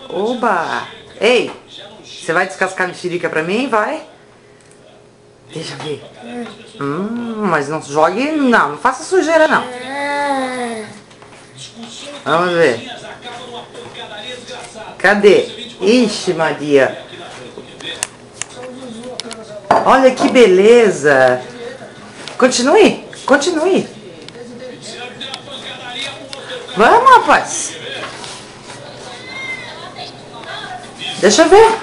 Oba! Ei, você vai descascar a mexerica pra mim? Vai. Deixa eu ver. Mas não jogue, não faça sujeira não. Vamos ver. Cadê? Ixi, Maria. Olha que beleza. Continue, continue. Vamos, rapaz. Deixa eu ver.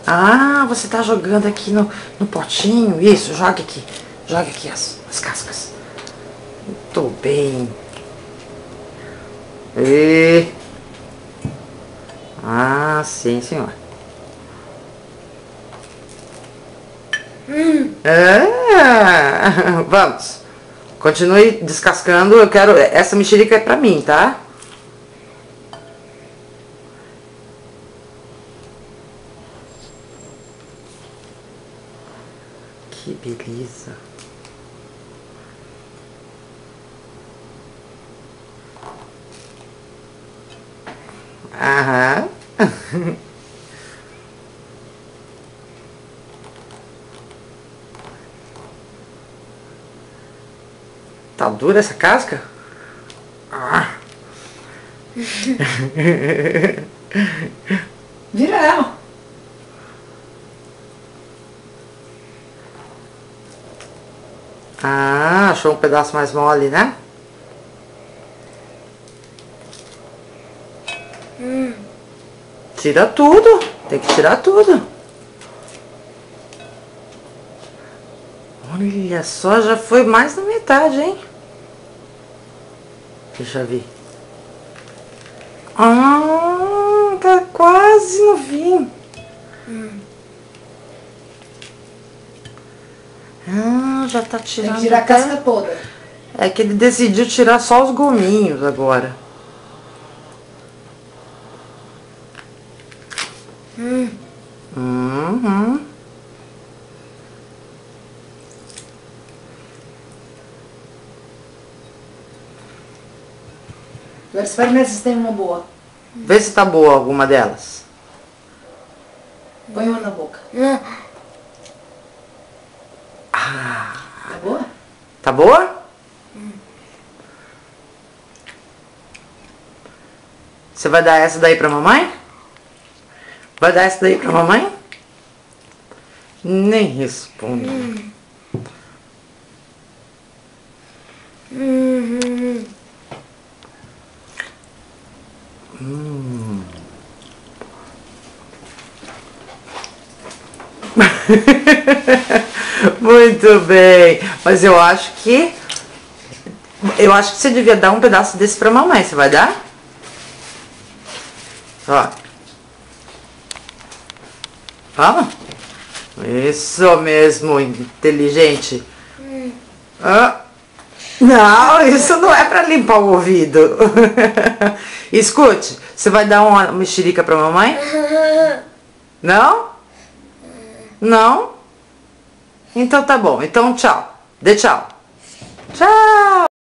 Ah, você tá jogando aqui no potinho. Isso, joga aqui. Joga aqui as cascas. Muito bem. E... Ah, sim, senhor. Vamos. Continue descascando. Eu quero... Essa mexerica é pra mim, tá? Que beleza. Aham. Tá dura essa casca? Ah. Vira ela. Ah, achou um pedaço mais mole, né? Tira tudo. Tem que tirar tudo. Olha só, já foi mais da metade, hein? Deixa eu ver. Ah, tá quase no fim. Ah, já tá tirando. Tem que tirar a casca toda. É que ele decidiu tirar só os gominhos agora. Agora experimenta se tem uma boa. Vê se tá boa alguma delas. Põe uma na boca. Ah, Tá boa? tá boa? Você vai dar essa daí pra mamãe? Vai dar essa daí pra mamãe? Nem responde. Muito bem. Mas eu acho que você devia dar um pedaço desse pra mamãe. Você vai dar? Ó. Vamos? Isso mesmo, inteligente. Ah. Não, isso não é pra limpar o ouvido. Escute, você vai dar uma mexerica pra mamãe? Não? Não? Então tá bom. Então tchau. Dê tchau. Tchau.